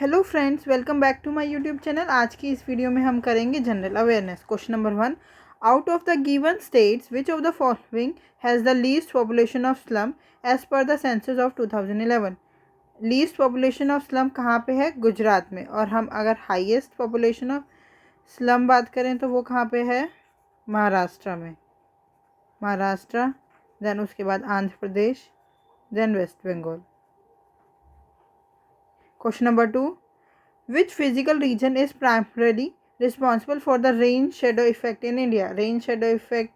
Hello friends, welcome back to my YouTube channel. आज की इस वीडियो में हम करेंगे general awareness. Question number 1, out of the given states which of the following has the least population of slum as per the census of 2011। Least population of slum कहाँ पे है? गुजरात में। और हम अगर हाईएस्ट पॉपुलेशन ऑफ स्लम बात करें तो वो कहाँ पे है? महाराष्ट्र में। महाराष्ट्र, देन उसके बाद Andhra Pradesh, then West Bengal. Question number 2, which physical region is primarily responsible for the rain shadow effect in India? Rain shadow effect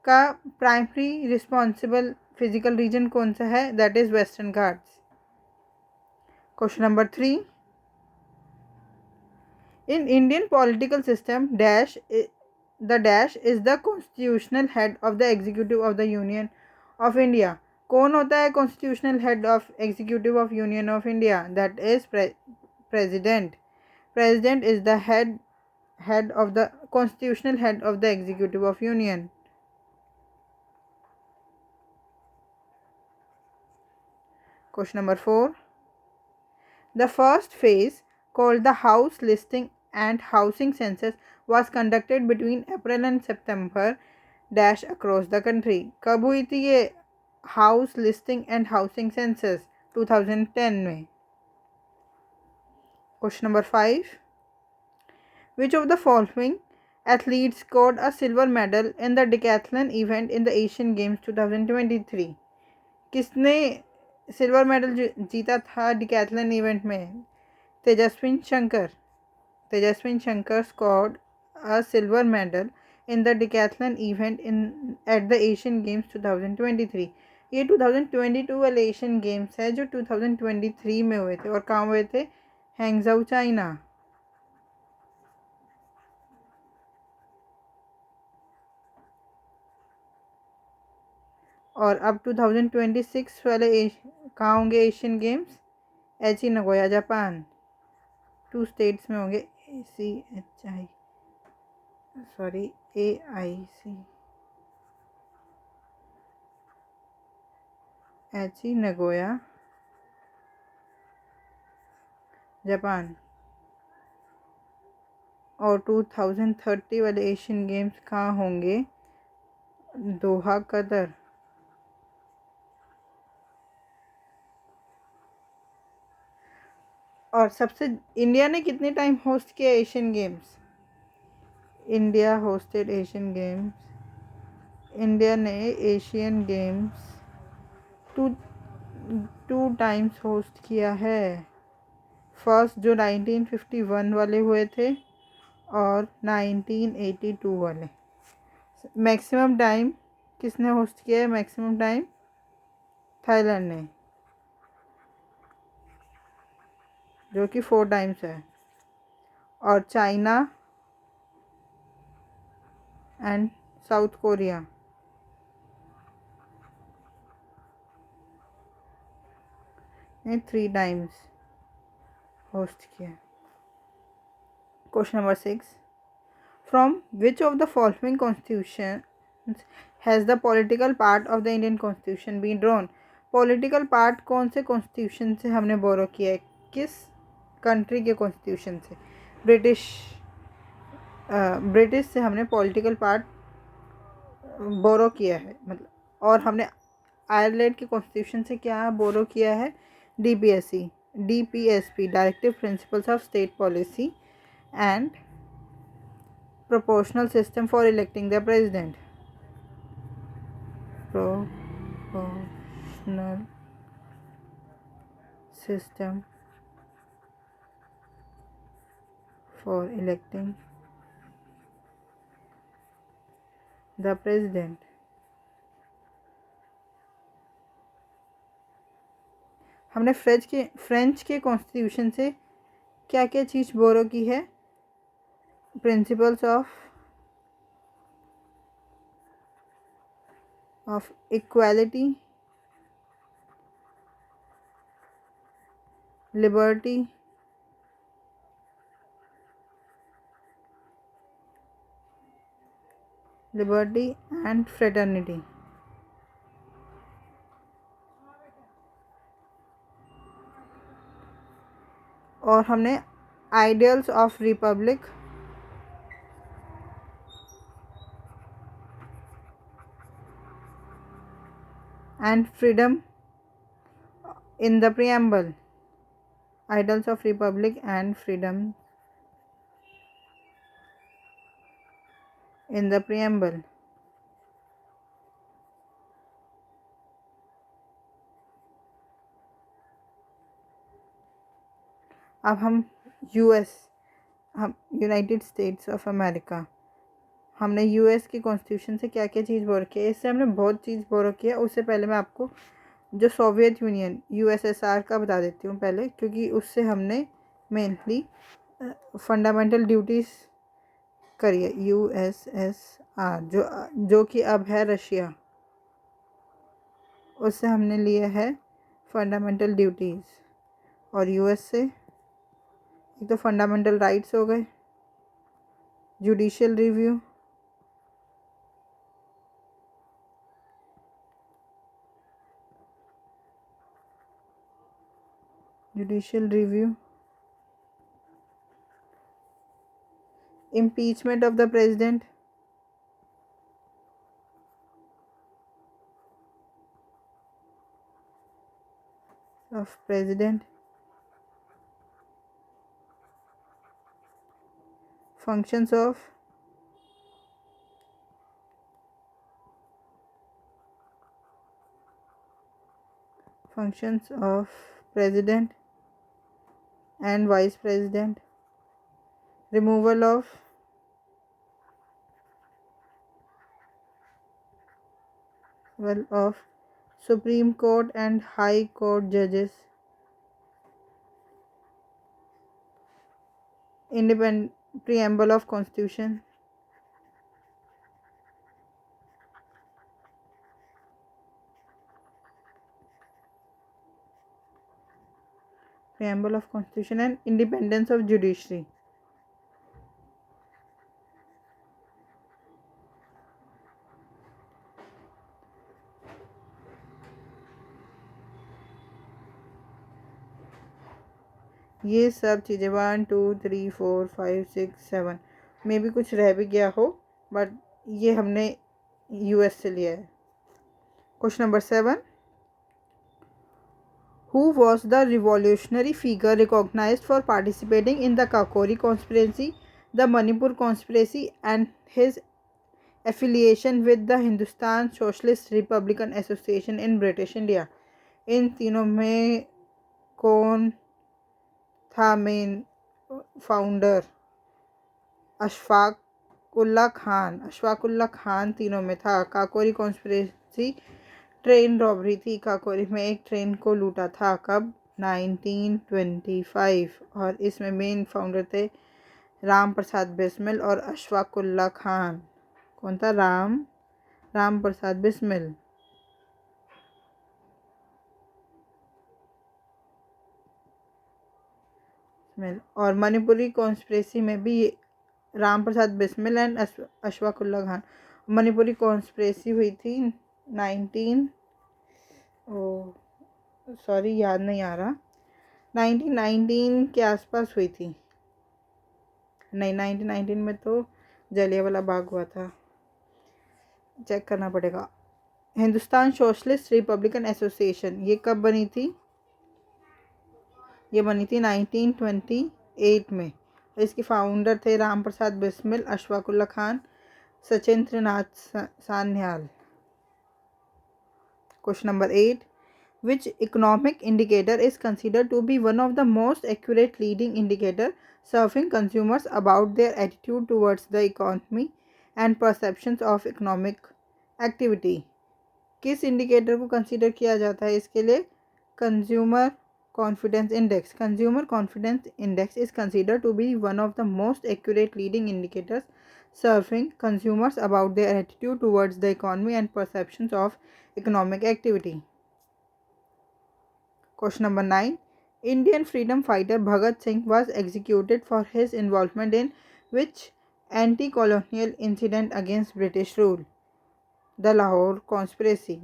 का प्राइमरी रिस्पॉन्सिबल फिजिकल रीजन कौन सा है? That is western Ghats. Question number 3, in Indian political system dash the dash is the constitutional head of the executive of the union of India. कौन होता है constitutional head of executive of union of India? That is president. President is the head of the constitutional head of the executive of union. Question number 4, the first phase called the house listing and housing census was conducted between April and September dash across the country. कब हुई थी ये house listing and housing census? 2010 में। Question number 5, which of the following athletes scored a silver medal in the decathlon event in the Asian Games 2023? किसने silver medal जीता था decathlon event में? Tejaswin Shankar. Tejaswin Shankar scored a silver medal in the decathlon event in at the Asian games 2023। ये 2022 वाले Asian games है जो 2023 में हुए थे। और कहाँ हुए थे? Hangzhou, China. और अब 2026 वाले कहाँ होंगे Asian games? Aichi Nagoya, Japan. 2 states में होंगे। AIC Aichi Nagoya, Japan. और 2030 वाले एशियन गेम्स कहाँ होंगे? Doha, Qatar. और सबसे इंडिया ने कितने टाइम होस्ट किया Asian games? India hosted Asian games. India ने Asian games two times host किया है। फर्स्ट जो 1951 वाले हुए थे और 1982 वाले। मैक्सिमम टाइम किसने होस्ट किया है? मैक्सिमम टाइम थाईलैंड ने, जो कि 4 टाइम्स है। और चाइना एंड साउथ कोरिया ने 3 टाइम्स होस्ट किया। Question number 6, from which of the following constitution has the political part of the Indian constitution been drawn? Political part कौन से कॉन्स्टिट्यूशन से हमने बोरो किया है? किस कंट्री के कॉन्स्टिट्यूशन से? ब्रिटिश से हमने पॉलिटिकल पार्ट बोरो किया है, मतलब। और हमने आयरलैंड के कॉन्स्टिट्यूशन से क्या बोरो किया है? DPSP, directive principles of state policy and proportional system for electing the president. Proportional system for electing the president. हमने फ्रेंच के कॉन्स्टिट्यूशन से क्या क्या चीज़ बोरो की है? Principles of equality, liberty, and fraternity. और हमने ideals of Republic and freedom in the preamble, ideals of Republic and freedom in the preamble. अब हम यूनाइटेड स्टेट्स ऑफ अमेरिका, हमने यूएस की कॉन्स्टिट्यूशन से क्या क्या चीज़ बोर की है, इससे हमने बहुत चीज़ बोर की है। उससे पहले मैं आपको जो सोवियत यूनियन यूएसएसआर का बता देती हूँ पहले, क्योंकि उससे हमने मेनली फंडामेंटल ड्यूटीज़ करी है। यूएसएसआर जो कि अब है रशिया, उससे हमने लिया है फंडामेंटल ड्यूटीज़। और यूएस से एक तो फंडामेंटल राइट्स हो गए, judicial review, impeachment of the president, functions of president and vice president, removal of Supreme Court and High Court judges, independent preamble of Constitution, and independence of judiciary. ये सब चीज़ें 1 2 3 4 5 6 7 में भी कुछ रह भी गया हो, बट ये हमने यूएस से लिया है। Question number 7, who was the revolutionary figure recognized for participating in the Kakori conspiracy, the Manipur conspiracy, and his affiliation with the Hindustan Socialist Republican Association in British India? इन तीनों में कौन था main founder? Ashfaqulla Khan तीनों में था। Kakori conspiracy train robbery थी। काकोरी में एक ट्रेन को लूटा था। कब? 1925। और इसमें मेन फाउंडर थे राम प्रसाद बिस्मिल और अशफाकुल्ला खान। कौन था? राम प्रसाद बिस्मिल। और मणिपुरी कॉन्स्पिरेसी में भी राम प्रसाद बिस्मिल एंड अशफाकुल्ला खान। मणिपुरी कॉन्स्पिरेसी हुई थी 1919 के आसपास हुई थी। नहीं, 1919 में तो जलियांवाला बाग हुआ था, चेक करना पड़ेगा। हिंदुस्तान सोशलिस्ट रिपब्लिकन एसोसिएशन ये कब बनी थी? ये बनी थी 1928 में। इसके फाउंडर थे Ram Prasad Bismil, Ashfaqulla Khan, Sachindra Nath Sanyal. Question number 8, which economic indicator is considered to be one of the most accurate leading indicator serving consumers about their attitude towards the economy and perceptions of economic activity? किस इंडिकेटर को consider किया जाता है इसके लिए? Consumer confidence index. Consumer confidence index is considered to be one of the most accurate leading indicators serving consumers about their attitude towards the economy and perceptions of economic activity. Question number 9, Indian freedom fighter Bhagat Singh was executed for his involvement in which anti-colonial incident against British rule? The Lahore Conspiracy।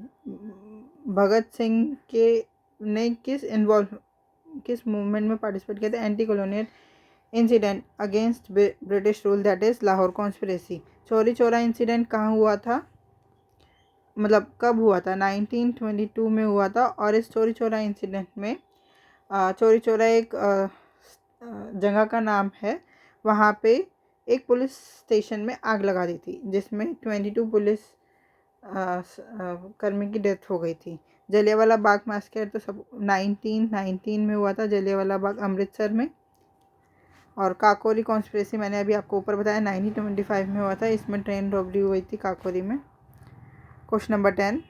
Bhagat Singh के ने किस किस movement में participate किया था? Anti colonial incident against British rule, that is Lahore conspiracy. Chauri Chaura incident कहाँ हुआ था, मतलब कब हुआ था? 1922 में हुआ था। और इस चौरी चौरा इंसिडेंट में चौरी चौरा एक जगह का नाम है, वहाँ पे एक पुलिस स्टेशन में आग लगा दी थी, जिसमें 22 पुलिस कर्मी की डेथ हो गई थी। जलियांवाला बाग मैसेकर तो सब 1919 में हुआ था, जलियांवाला बाग अमृतसर में। और काकोरी कॉन्स्पिरेसी मैंने अभी आपको ऊपर बताया 1925 में हुआ था, इसमें ट्रेन रॉबरी हुई थी काकोरी में। Question number 10,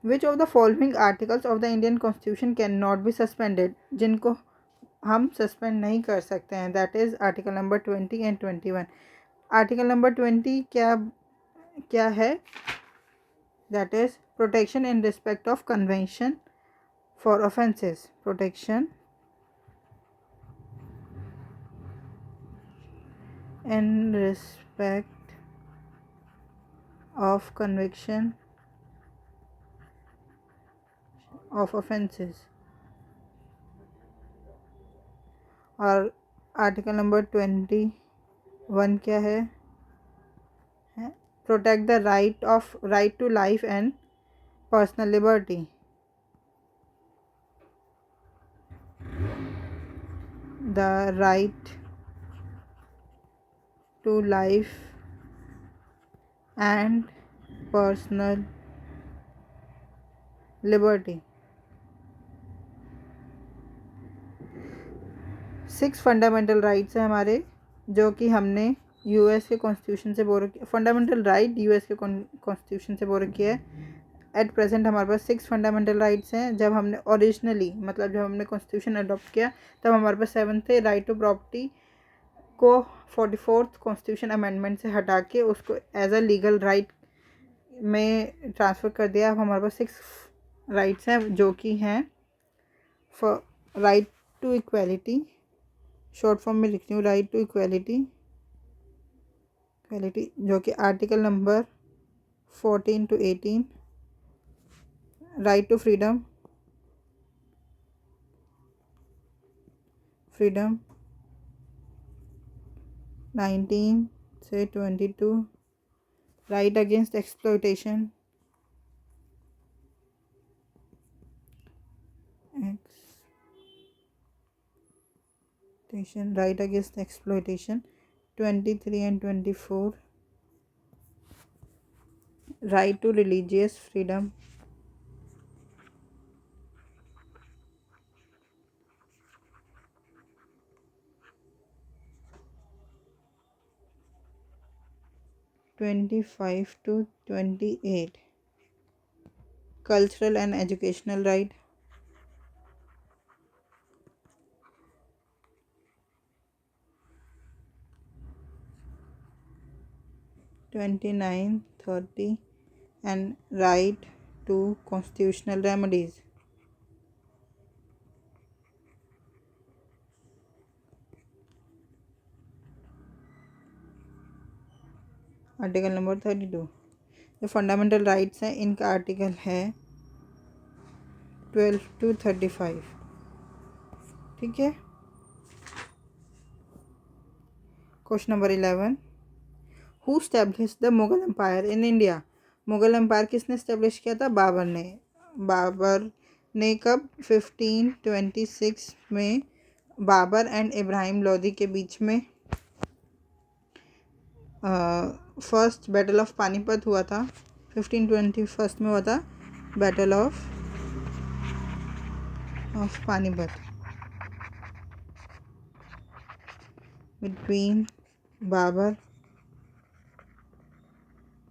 which of the following articles of the Indian constitution can not be suspended, जिनको हम सस्पेंड नहीं कर सकते हैं, that is article number 20 and 21। Article number 20 क्या है? That is protection in respect of convention for offences, protection in respect of conviction of offences. और article number 21 क्या है? Protect the right to life and personal liberty. The right to life and personal liberty. 6 fundamental rights हैं हमारे, जो कि हमने US के constitution से बोरो किया। फंडामेंटल राइट यूएस के कॉन्स्टिट्यूशन से बोरो किया है। एट प्रेजेंट हमारे पास 6 फंडामेंटल राइट्स हैं। जब हमने ओरिजिनली, मतलब जब हमने कॉन्स्टिट्यूशन अडॉप्ट किया, तब हमारे पास 7 थे। राइट टू प्रॉपर्टी को 44th कॉन्स्टिट्यूशन अमेंडमेंट से हटा के उसको एज अ लीगल राइट में ट्रांसफ़र कर दिया। अब हमारे पास 6 राइट्स हैं, जो कि हैं for right to equality, short form में लिखती हूँ, राइट टू इक्वालिटी, जो कि article number 14 to 18। Right to freedom 19 से 22। Right against exploitation, right against exploitation 23 and 24। Right to religious freedom, (25 to 28). Cultural and educational right, (29, 30) and right to constitutional remedies। Article number 32। जो fundamental rights हैं, इनका article है 12 to 35। ठीक है। Question number 11, who establish the Mughal empire in India. Mughal empire किसने establish किया था? बाबर ने। बाबर ने कब? 1526 में बाबर एंड इब्राहिम लोदी के बीच में फर्स्ट बैटल ऑफ पानीपत हुआ था। 1521 में हुआ था battle of Panipat between Babur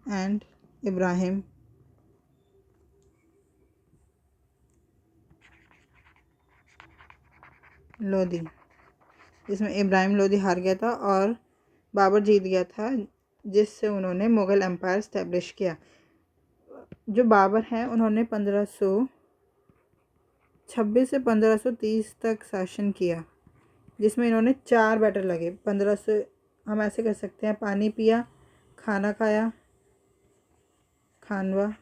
and Ibrahim Lodi. इसमें इब्राहिम लोदी हार गया था और बाबर जीत गया था, जिससे उन्होंने मुग़ल एम्पायर स्टैब्लिश किया। जो बाबर हैं, उन्होंने 1526 से 1530 तक शासन किया, जिसमें इन्होंने 4 बैटल लगे। 1500 हम ऐसे कर सकते हैं, पानी पिया, खाना खाया, खानवा,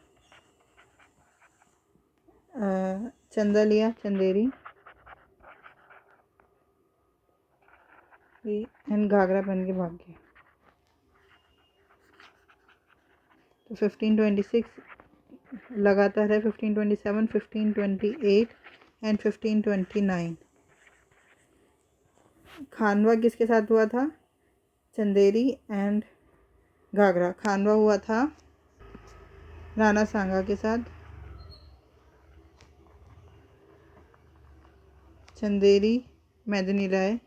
चंदा लिया, चंदेरी, एंड घाघरा पहन के भाग गए। तो 1526 लगातार है, 1527, 1528 एंड 1529। खानवा किसके साथ हुआ था? चंदेरी एंड घाघरा। खानवा हुआ था राणा सांगा के साथ, चंदेरी मेदिनी राय,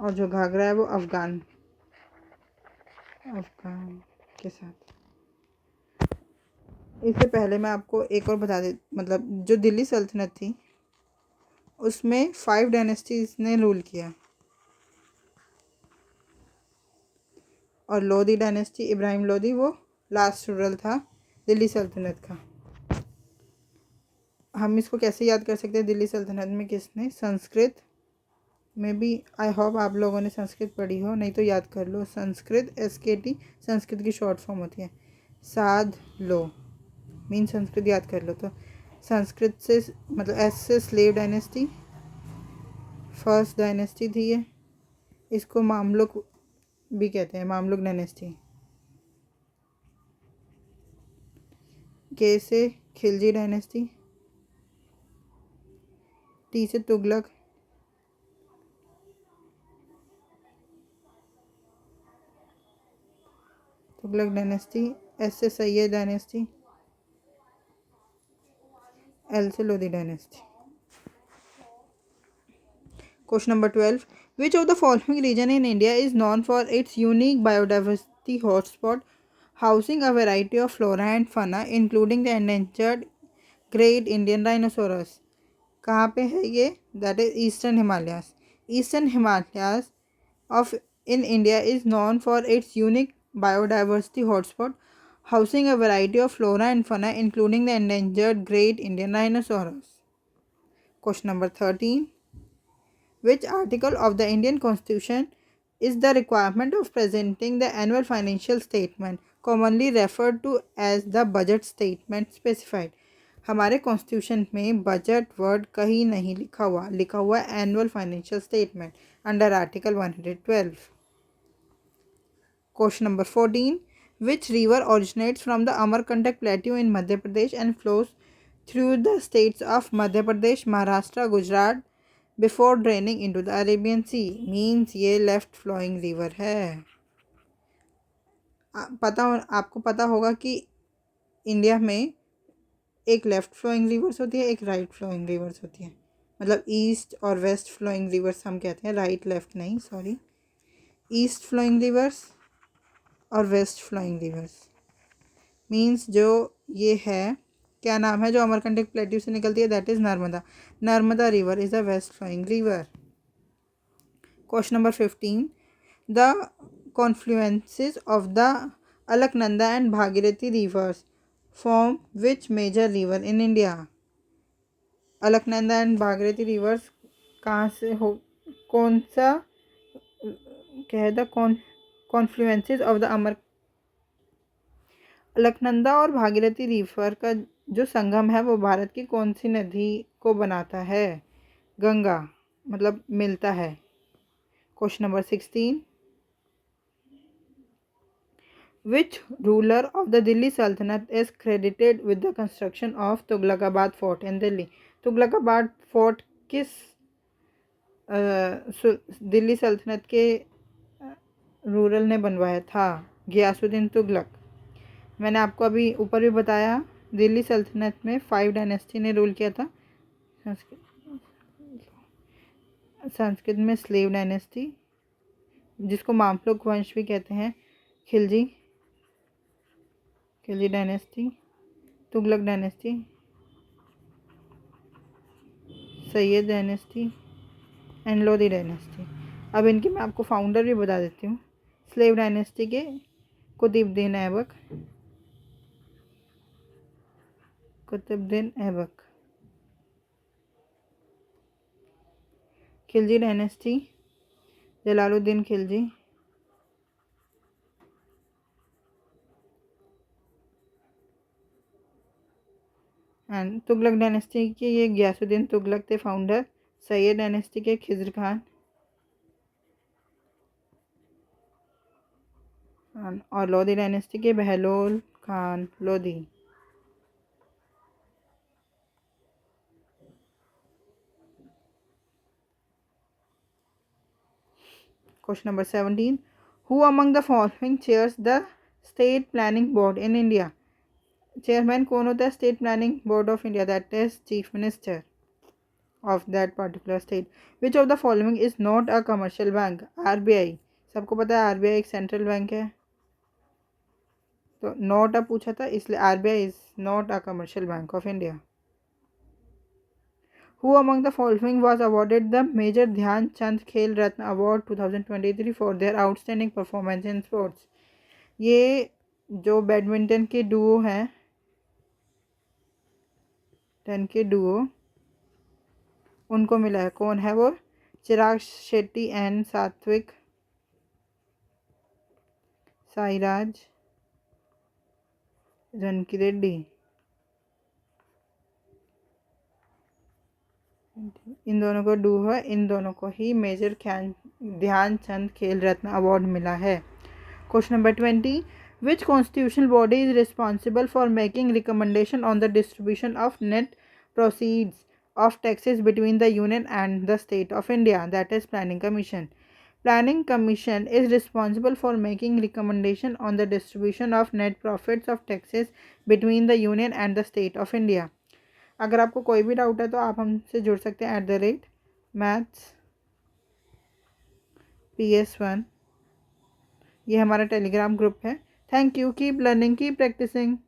और जो घाघरा है वो अफगान के साथ। इससे पहले मैं आपको एक और बता दे, मतलब जो दिल्ली सल्तनत थी उसमें 5 डायनेस्टीज ने रूल किया, और लोधी डायनेस्टी, इब्राहिम लोधी, वो लास्ट रूलर था दिल्ली सल्तनत का। हम इसको कैसे याद कर सकते हैं? दिल्ली सल्तनत में किसने? संस्कृत में भी, आई होप आप लोगों ने संस्कृत पढ़ी हो, नहीं तो याद कर लो। संस्कृत, SKT संस्कृत की शॉर्ट फॉर्म होती है। साध लो मीन संस्कृत याद कर लो। तो संस्कृत से मतलब एस से स्लेव डायनेस्टी, फर्स्ट डायनेस्टी थी ये। इसको मामलुक भी कहते हैं, मामलुक डायनेस्टी। के से खिलजी डायनेस्टी, टी से तुगलक, डायनेस्टी, एस से सैयद डायनेस्टी, एल से Lodhi dynasty. Question number 12. Which of the following region in India is known for its unique biodiversity hotspot, housing a variety of flora and fauna, including the endangered Great Indian Rhinoceros? कहाँ पे है ये? That is Eastern Himalayas. Eastern Himalayas of in India is known for its unique biodiversity hotspot, housing a variety of flora and fauna, including the endangered Great Indian Rhinoceros. Question number 13. Which article of the Indian Constitution is the requirement of presenting the annual financial statement, commonly referred to as the budget statement specified? हमारे constitution में budget word कहीं नहीं लिखा हुआ annual financial statement under article 112. Question number 14. Which river originates from the Amarkantak Plateau in Madhya Pradesh and flows through the states of Madhya Pradesh, Maharashtra, Gujarat before draining into the Arabian Sea? Means ये left flowing river है। आपको पता होगा कि India में एक left flowing rivers होती है, एक राइट फ्लोइंग रिवर्स होती है। मतलब ईस्ट और वेस्ट फ्लोइंग रिवर्स हम कहते हैं, राइट लेफ्ट नहीं, सॉरी। ईस्ट फ्लोइंग रिवर्स और वेस्ट फ्लोइंग रिवर्स मीन्स जो ये है, क्या नाम है जो अमरकंटक प्लेट्यू से निकलती है? That is Narmada. Narmada river is a west flowing river. Question number 15. The confluences of the Alaknanda and Bhagirathi rivers form which major river in India? Alaknanda and Bhagirathi rivers कहाँ से हो, कौन सा क्या है? The confluences of the Alaknanda और भागीरथी रिवर का जो संगम है वो भारत की कौन सी नदी को बनाता है? गंगा, मतलब मिलता है। Question number 16. Which ruler of the Delhi Sultanate is credited with the construction of Tughlaqabad Fort in Delhi? Tughlaqabad fort किस दिल्ली सल्तनत के रूरल ने बनवाया था? गियासुद्दीन तुगलक। मैंने आपको अभी ऊपर भी बताया, दिल्ली सल्तनत में 5 डायनेस्टी ने रूल किया था। संस्कृत में स्लेव डायनेस्टी, जिसको मामलुक वंश भी कहते हैं, Khilji dynasty, Tughlaq dynasty, Syed dynasty and Lodhi dynasty. अब इनके मैं आपको फाउंडर भी बता देती हूँ। स्लेव डायनेस्टी के Qutbuddin Aibak. Khilji dynasty Jalaluddin Khilji. And Tughlaq dynasty के ये गयासुद्दीन तुगलक थे फाउंडर। सैयद डायनेस्टी के खिज़र खान और लोधी डायनेस्टी के Bahlol Khan Lodhi. Question number 17, who among the following chairs the state planning board in India? Chairman कौन होता है state planning board of India? That is chief minister of that particular state. Which of the following is not a commercial bank? RBI. सबको पता है RBI एक central bank है, तो not a पूछा था इसलिए RBI is not a commercial bank of India. Who among the following was awarded the Major Dhyan Chand Khel Ratna Award 2023 for their outstanding performance in sports? ये जो badminton के Duo हैं, उनको मिला है। कौन है वो? चिराग शेट्टी एंड सात्विक साईराज रनकीरेड्डी। इन दोनों को डुओ है, इन दोनों को ही मेजर ध्यानचंद खेल रत्न अवार्ड मिला है। Question number 20, which constitutional body is responsible for making recommendation on the distribution of net proceeds of taxes between the union and the state of India? That is planning commission. Planning commission is responsible for making recommendation on the distribution of net profits of taxes between the union and the state of India. अगर आपको कोई भी doubt है तो आप हमसे जुड़ सकते हैं @mathsps1, ये हमारा टेलीग्राम ग्रुप है। Thank you, keep learning, keep practising.